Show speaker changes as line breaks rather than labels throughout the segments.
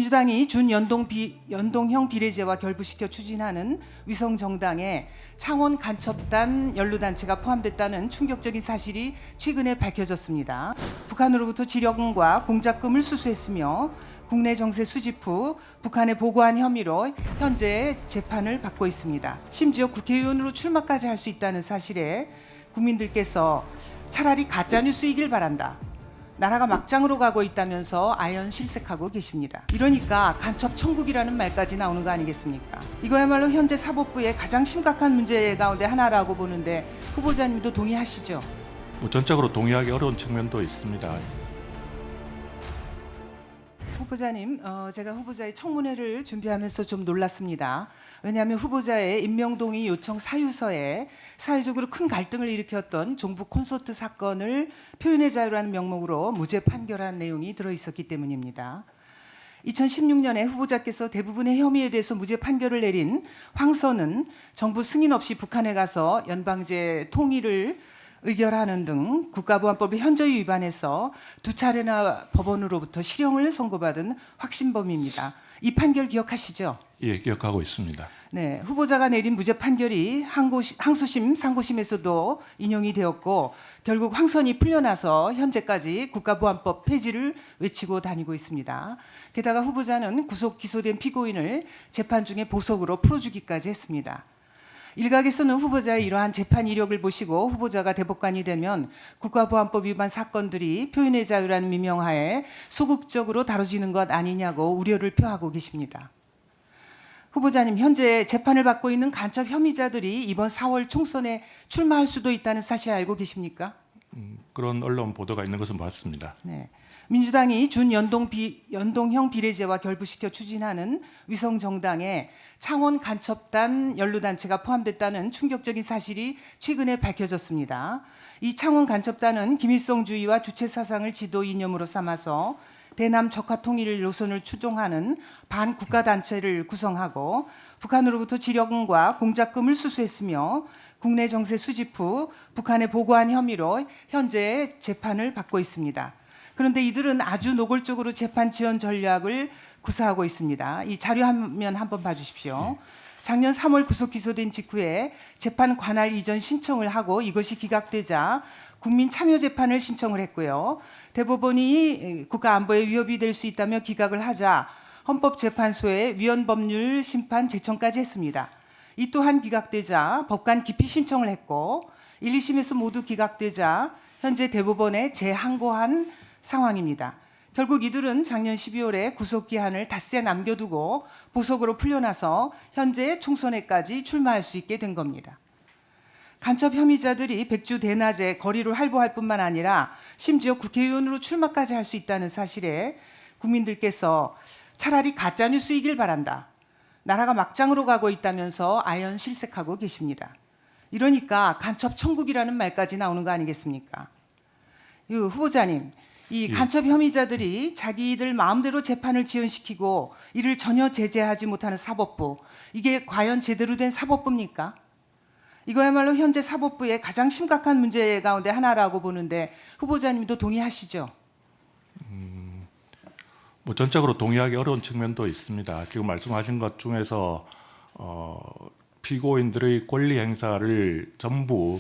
민주당이 연동형 비례제와 결부시켜 추진하는 위성정당에 창원 간첩단 연루단체가 포함됐다는 충격적인 사실이 최근에 밝혀졌습니다. 북한으로부터 지령과 공작금을 수수했으며 국내 정세 수집 후 북한에 보고한 혐의로 현재 재판을 받고 있습니다. 심지어 국회의원으로 출마까지 할 수 있다는 사실에 국민들께서 차라리 가짜뉴스이길 바란다. 나라가 막장으로 가고 있다면서 아연실색하고 계십니다. 이러니까 간첩 천국이라는 말까지 나오는 거 아니겠습니까? 이거야말로 현재 사법부의 가장 심각한 문제 가운데 하나라고 보는데 후보자님도 동의하시죠?
전적으로 동의하기 어려운 측면도 있습니다.
후보자님, 제가 후보자의 청문회를 준비하면서 좀 놀랐습니다. 왜냐하면 후보자의 임명동의 요청 사유서에 사회적으로 큰 갈등을 일으켰던 종북 콘서트 사건을 표현의 자유라는 명목으로 무죄 판결한 내용이 들어있었기 때문입니다. 2016년에 후보자께서 대부분의 혐의에 대해서 무죄 판결을 내린 황선은 정부 승인 없이 북한에 가서 연방제 통일을 의결하는 등 국가보안법의 현저히 위반해서 2차례나 법원으로부터 실형을 선고받은 확신범입니다. 이 판결 기억하시죠?
예, 기억하고 있습니다.
네, 후보자가 내린 무죄 판결이 항소심, 상고심에서도 인용이 되었고 결국 황선이 풀려나서 현재까지 국가보안법 폐지를 외치고 다니고 있습니다. 게다가 후보자는 구속 기소된 피고인을 재판 중에 보석으로 풀어주기까지 했습니다. 일각에서는 후보자의 이러한 재판 이력을 보시고 후보자가 대법관이 되면 국가보안법 위반 사건들이 표현의 자유라는 미명하에 소극적으로 다뤄지는 것 아니냐고 우려를 표하고 계십니다. 후보자님, 현재 재판을 받고 있는 간첩 혐의자들이 이번 4월 총선에 출마할 수도 있다는 사실 알고 계십니까?
그런 언론 보도가 있는 것은 맞습니다.
네. 민주당이 연동형 비례제와 결부시켜 추진하는 위성정당에 창원 간첩단 연루단체가 포함됐다는 충격적인 사실이 최근에 밝혀졌습니다. 이 창원 간첩단은 김일성주의와 주체사상을 지도 이념으로 삼아서 대남 적화 통일 노선을 추종하는 반국가단체를 구성하고 북한으로부터 지령과 공작금을 수수했으며 국내 정세 수집 후 북한에 보고한 혐의로 현재 재판을 받고 있습니다. 그런데 이들은 아주 노골적으로 재판 지연 전략을 구사하고 있습니다. 이 자료 화면 한번 봐주십시오. 작년 3월 구속 기소된 직후에 재판 관할 이전 신청을 하고 이것이 기각되자 국민 참여 재판을 신청을 했고요. 대법원이 국가 안보에 위협이 될 수 있다며 기각을 하자 헌법재판소에 위헌법률 심판 제청까지 했습니다. 이 또한 기각되자 법관 기피 신청을 했고 1, 2심에서 모두 기각되자 현재 대법원에 재항고한 상황입니다. 결국 이들은 작년 12월에 구속기한을 닷새 남겨두고 보석으로 풀려나서 현재 총선에까지 출마할 수 있게 된 겁니다. 간첩 혐의자들이 백주 대낮에 거리로 활보할 뿐만 아니라 심지어 국회의원으로 출마까지 할 수 있다는 사실에 국민들께서 차라리 가짜뉴스이길 바란다. 나라가 막장으로 가고 있다면서 아연실색하고 계십니다. 이러니까 간첩 천국이라는 말까지 나오는 거 아니겠습니까? 후보자님, 이 간첩 혐의자들이 자기들 마음대로 재판을 지연시키고 이를 전혀 제재하지 못하는 사법부, 이게 과연 제대로 된 사법부입니까? 이거야말로 현재 사법부의 가장 심각한 문제 가운데 하나라고 보는데 후보자님도 동의하시죠?
전적으로 동의하기 어려운 측면도 있습니다. 지금 말씀하신 것 중에서 피고인들의 권리 행사를 전부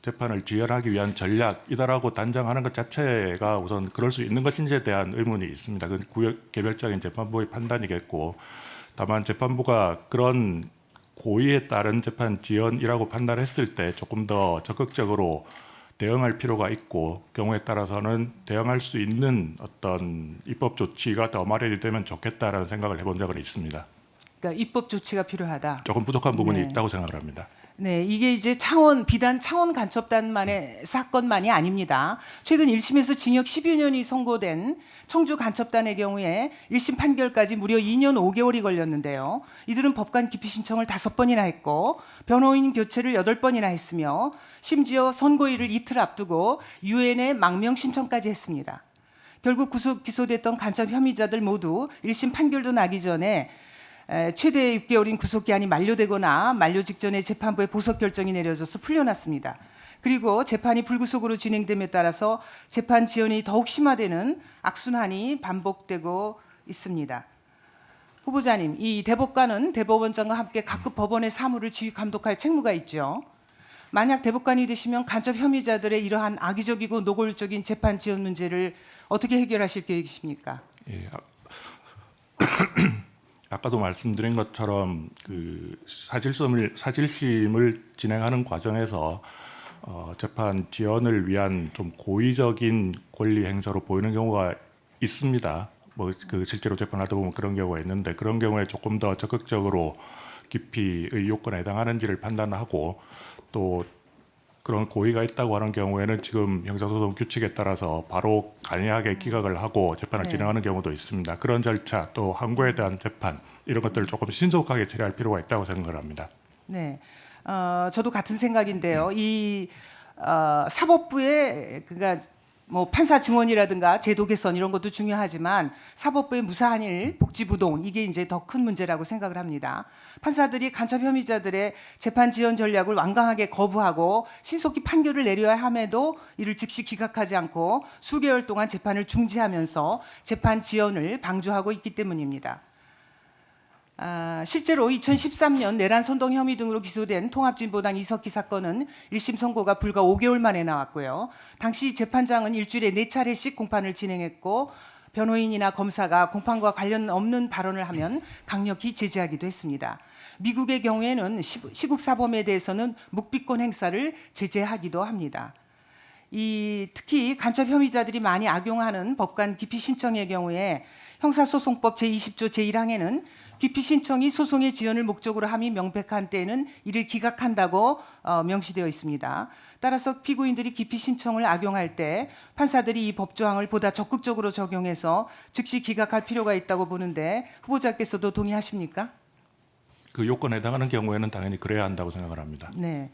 재판을 지연하기 위한 전략이다라고 단정하는 것 자체가 우선 그럴 수 있는 것인지에 대한 의문이 있습니다. 그건 개별적인 재판부의 판단이겠고, 다만 재판부가 그런 고의에 따른 재판 지연이라고 판단했을 때 조금 더 적극적으로 대응할 필요가 있고, 경우에 따라서는 대응할 수 있는 어떤 입법 조치가 더 마련이 되면 좋겠다라는 생각을 해본 적은 있습니다.
그러니까 입법 조치가 필요하다.
조금 부족한 부분이
네.
있다고 생각을 합니다.
네, 이게 이제 비단 창원 간첩단만의 사건만이 아닙니다. 최근 1심에서 징역 12년이 선고된 청주 간첩단의 경우에 1심 판결까지 무려 2년 5개월이 걸렸는데요. 이들은 법관 기피 신청을 5번이나 했고 변호인 교체를 8번이나 했으며 심지어 선고일을 이틀 앞두고 유엔에 망명 신청까지 했습니다. 결국 구속 기소됐던 간첩 혐의자들 모두 1심 판결도 나기 전에 최대 6개월인 구속기한이 만료되거나 만료 직전에 재판부의 보석 결정이 내려져서 풀려났습니다. 그리고 재판이 불구속으로 진행됨에 따라서 재판 지연이 더욱 심화되는 악순환이 반복되고 있습니다. 후보자님, 이 대법관은 대법원장과 함께 각급 법원의 사무를 지휘 감독할 책무가 있죠. 만약 대법관이 되시면 간첩 혐의자들의 이러한 악의적이고 노골적인 재판 지연 문제를 어떻게 해결하실 계획이십니까?
예, 아까도 말씀드린 것처럼 그 사실심을 진행하는 과정에서 재판 지연을 위한 좀 고의적인 권리 행사로 보이는 경우가 있습니다. 뭐 그 실제로 재판하다 보면 그런 경우가 있는데 그런 경우에 조금 더 적극적으로 기피의 요건에 해당하는지를 판단하고 또 그런 고의가 있다고 하는 경우에는 지금 형사소송 규칙에 따라서 바로 간이하게 기각을 하고 재판을
네.
진행하는 경우도 있습니다. 그런 절차 또 항고에 대한 재판 이런 것들을 조금 신속하게 처리할 필요가 있다고 생각을 합니다.
네, 저도 같은 생각인데요. 이 사법부의 그러니까 뭐 판사 증언이라든가 제도 개선 이런 것도 중요하지만 사법부의 무사한 일, 복지부동 이게 이제 더 큰 문제라고 생각을 합니다. 판사들이 간첩 혐의자들의 재판 지연 전략을 완강하게 거부하고 신속히 판결을 내려야 함에도 이를 즉시 기각하지 않고 수개월 동안 재판을 중지하면서 재판 지연을 방조하고 있기 때문입니다. 실제로 2013년 내란 선동 혐의 등으로 기소된 통합진보당 이석기 사건은 1심 선고가 불과 5개월 만에 나왔고요. 당시 재판장은 일주일에 4차례씩 공판을 진행했고 변호인이나 검사가 공판과 관련 없는 발언을 하면 강력히 제재하기도 했습니다. 미국의 경우에는 시국 사범에 대해서는 묵비권 행사를 제재하기도 합니다. 특히 간첩 혐의자들이 많이 악용하는 법관 기피 신청의 경우에 형사소송법 제20조 제1항에는 기피 신청이 소송의 지연을 목적으로 함이 명백한 때에는 이를 기각한다고 명시되어 있습니다. 따라서 피고인들이 기피 신청을 악용할 때 판사들이 이 법조항을 보다 적극적으로 적용해서 즉시 기각할 필요가 있다고 보는데 후보자께서도 동의하십니까?
그 요건에 해당하는 경우에는 당연히 그래야 한다고 생각을 합니다.
네.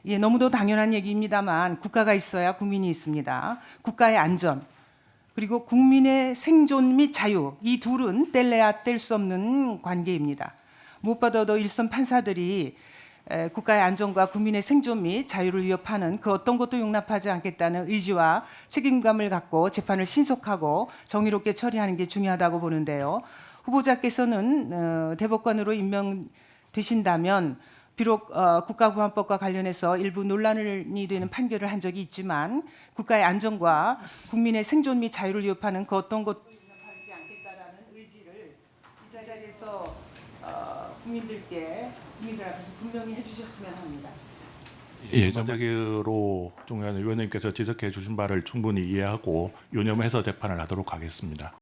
예, 너무도 당연한 얘기입니다만 국가가 있어야 국민이 있습니다. 국가의 안전 그리고 국민의 생존 및 자유 이 둘은 뗄래야 뗄 수 없는 관계입니다. 무엇보다도 일선 판사들이 국가의 안전과 국민의 생존 및 자유를 위협하는 그 어떤 것도 용납하지 않겠다는 의지와 책임감을 갖고 재판을 신속하고 정의롭게 처리하는 게 중요하다고 보는데요. 후보자께서는 대법관으로 임명되신다면 비록 국가보안법과 관련해서 일부 논란이 되는 판결을 한 적이 있지만 국가의 안전과 국민의 생존 및 자유를 위협하는 그 어떤 것도 용납하지 않겠다라는 의지를 이 자리에서 국민들 앞에서 분명히 해주셨으면 합니다.
예, 전적으로 종의원 의원님께서 지적해 주신 바를 충분히 이해하고 유념해서 재판을 하도록 하겠습니다.